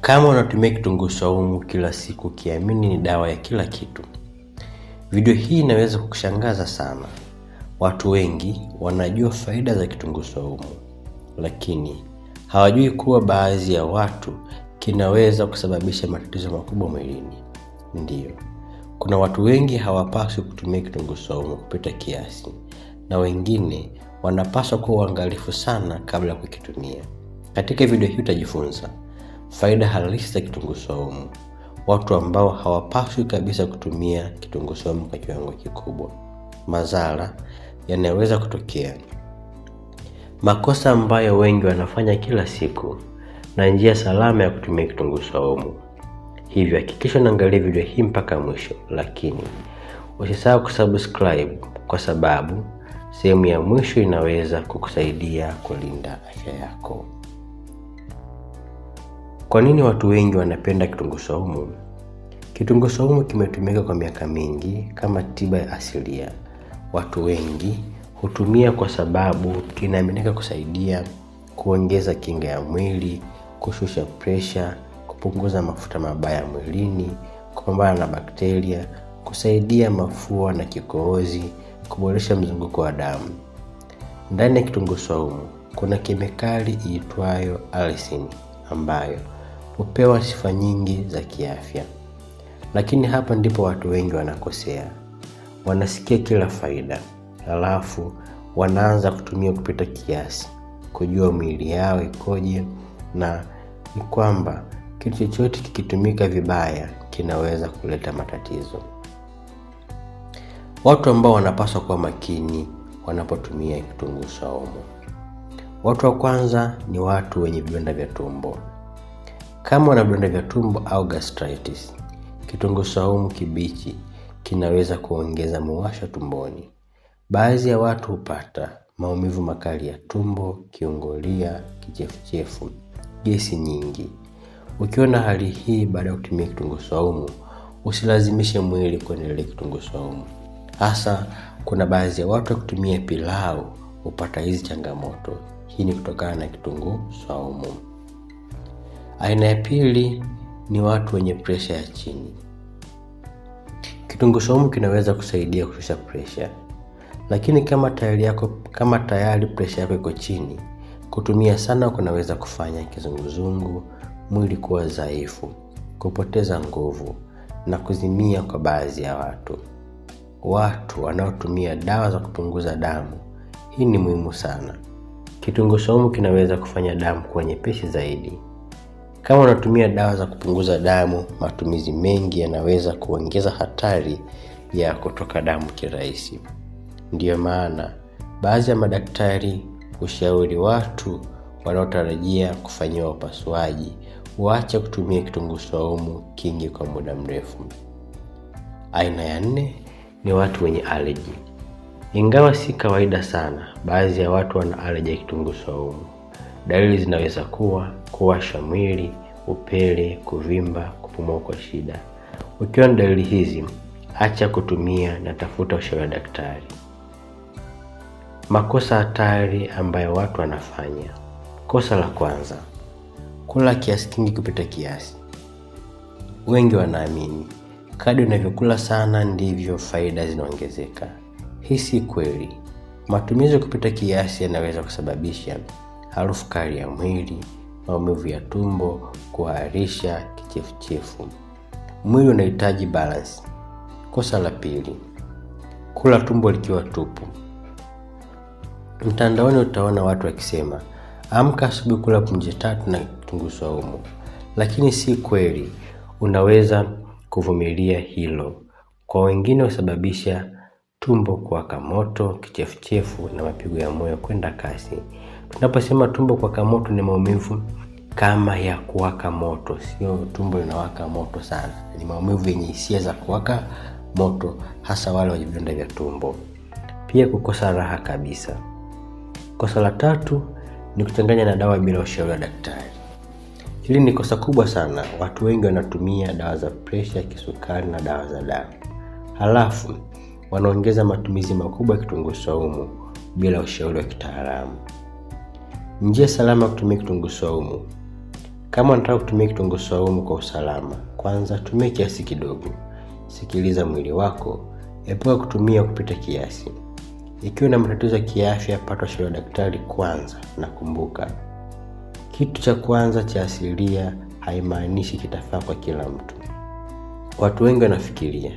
Kama unatumia kitunguu saumu kila siku kiamini ni dawa ya kila kitu, video hii inaweza kukushangaza sana. Watu wengi wanajua faida za kitunguu saumu, lakini hawajui kuwa baadhi ya watu kinaweza kusababisha matatizo makubwa mwilini. Ndiyo, kuna watu wengi hawapaswi kutumia kitunguu saumu kupita kiasi, na wengine wanapaswa kuwa waangalifu sana kabla ya kukitumia. Katika video hii utajifunza faida halisi za kitunguu saumu, watu ambao hawapaswi kabisa kutumia kitunguu saumu kwa kiwango kikubwa, madhara yanayoweza kutokea, makosa ambayo wengi wanafanya kila siku, na njia salama ya kutumia kitunguu saumu. Hivyo hakikisha unaangalia video hii mpaka mwisho, lakini usisahau kusubscribe kwa sababu sehemu ya mwisho inaweza kukusaidia kulinda afya yako. Kwa nini watu wengi wanapenda kitunguu saumu? Kitunguu saumu kimetumika kwa miaka mingi kama tiba ya asilia. Watu wengi hutumia kwa sababu kinaaminika kusaidia kuongeza kinga ya mwili, kushusha pressure, kupunguza mafuta mabaya mwilini, kupambana na bakteria, kusaidia mafua na kikohozi, kuboresha mzunguko wa damu. Ndani ya kitunguu saumu kuna kemikali iitwayo allicin ambayo hupewa sifa nyingi za kiafya. Lakini hapa ndipo watu wengi wanakosea. Wanasikia kila faida, halafu wanaanza kutumia kupita kiasi, kujua miili yao ikoje, na ni kwamba kitu chochote kikitumika vibaya kinaweza kuleta matatizo. Watu ambao wanapaswa kuwa makini wanapotumia kitunguu saumu. Watu wa kwanza ni watu wenye vidonda vya tumbo. Kama una vidonda vya tumbo au gastritis, kitunguu saumu kibichi kinaweza kuongeza muwasho tumboni. Baadhi ya watu hupata maumivu makali ya tumbo, kiungulia, kichefuchefu, gesi nyingi. Ukiona hali hii baada ya kutumia kitunguu saumu, usilazimishe mwili kuendelea kitunguu saumu. Hasa kuna baadhi ya watu kutumia pilau hupata hizi changamoto. Hii ni kutokana na kitunguu saumu. Aina ya pili ni watu wenye presha ya chini. Kitunguu saumu kinaweza kusaidia kushusha pressure, lakini kama tayari pressure yako iko chini, kutumia sana kunaweza kufanya kizunguzungu, mwili kuwa dhaifu, kupoteza nguvu na kuzimia kwa baadhi ya watu. Watu wanaotumia dawa za kupunguza damu, hii ni muhimu sana. Kitunguu saumu kinaweza kufanya damu kuwa nyepesi zaidi. Kama unatumia dawa za kupunguza damu, matumizi mengi yanaweza kuongeza hatari ya kutoka damu kirahisi. Ndiyo maana baadhi ya madaktari hushauri watu wanaotarajia kufanyiwa upasuaji waache kutumia kitunguu saumu kingi kwa muda mrefu. Aina ya 4 ni watu wenye allergy. Ingawa si kawaida sana, baadhi ya watu wana allergy ya kitunguu saumu. Dalili zinaweza kuwa kuwasha mwili, upele, kuvimba, kupumua kwa shida. Ukiona dalili hizi, acha kutumia na tafuta ushauri wa daktari. Makosa hatari ambayo watu wanafanya. Kosa la kwanza, kula kiasi kingi kupita kiasi. Wengi wanaamini kadri unavyokula sana ndivyo faida zinaongezeka. Hii si kweli. Matumizi kupita kiasi yanaweza kusababisha harufu kali ya mwili, maumivu ya tumbo, kuharisha, kichefuchefu. Mwili unahitaji balance. Kosa la pili, kula tumbo likiwa tupu. Mtandaoni utaona watu wakisema, amka asubuhi kula punje 3 na kitunguu saumu. Lakini si kweli. Unaweza kuvumilia hilo. Kwa wengine husababisha tumbo kuwaka moto, kichefuchefu na mapigo ya moyo kwenda kasi. Tunaposema tumbo kuwaka moto ni maumivu kama ya kuwaka moto, sio tumbo linawaka moto sana. Ni maumivu yenye hisia za kuwaka moto, hasa wale wenye vidonda vya tumbo. Pia kukosa raha kabisa. Kosa la 3 ni kuchanganya na dawa bila ushauri wa daktari. Hili ni kosa kubwa sana. Watu wengi wanatumia dawa za pressure, kisukari na dawa za damu, halafu wanaongeza matumizi makubwa ya kitunguu saumu bila ushauri wa kitaalamu. Njia salama ya kutumia kitunguu saumu. Kama unataka kutumia kitunguu saumu kwa usalama, kwanza tumia kiasi kidogo. Sikiliza mwili wako, epuka kutumia kupita kiasi. Ikiwa una matatizo ya kiafya, pata ushauri wa daktari kwanza, na kumbuka, kitu cha kwanza cha asilia haimaanishi kitafaa kwa kila mtu. Watu wengi wanafikiria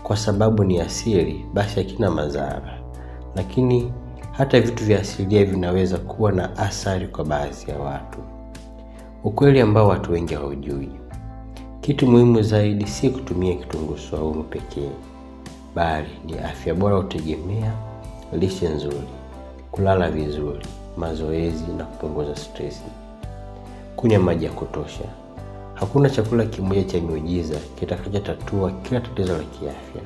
kwa sababu ni asili basi hakina madhara, lakini hata vitu vya asilia vinaweza kuwa na athari kwa baadhi ya watu. Ukweli ambao watu wengi hawajui. Kitu muhimu zaidi si kutumia kitunguu saumu pekee, bali ni afya bora hutegemea lishe nzuri, kulala vizuri, mazoezi na kupunguza stress. Kunywa maji ya kutosha. Hakuna chakula kimoja cha miujiza kitakachotatua kila tatizo la kiafya.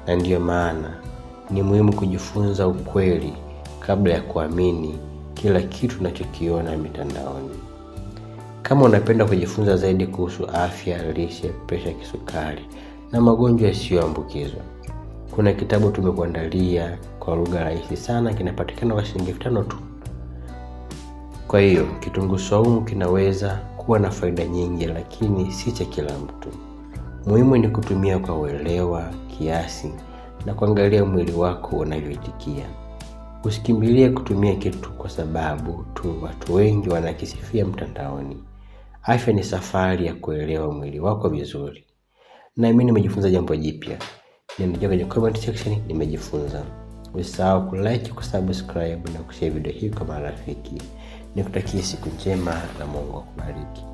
Na ndiyo maana ni muhimu kujifunza ukweli kabla ya kuamini kila kitu unachokiona mitandaoni. Kama unapenda kujifunza zaidi kuhusu afya, lishe, presha, kisukari na magonjwa yasiyoambukizwa, kuna kitabu tumekuandalia kwa lugha rahisi sana, kinapatikana kwa shilingi 5 tu. Kwa hiyo, kitunguu saumu kinaweza kuwa na faida nyingi, lakini si cha kila mtu. Muhimu ni kutumia kwa uelewa, kiasi, na kuangalia mwili wako unavyoitikia. Usikimbilie kutumia kitu kwa sababu tu watu wengi wanakisifia mtandaoni. Afya ni safari ya kuelewa mwili wako vizuri. Na mimi nimejifunza jambo jipya. Niandike kwenye comment section nimejifunza. Usisahau kulike, kusubscribe na kushare video hii kwa marafiki. Nikutakie siku njema na Mungu akubariki.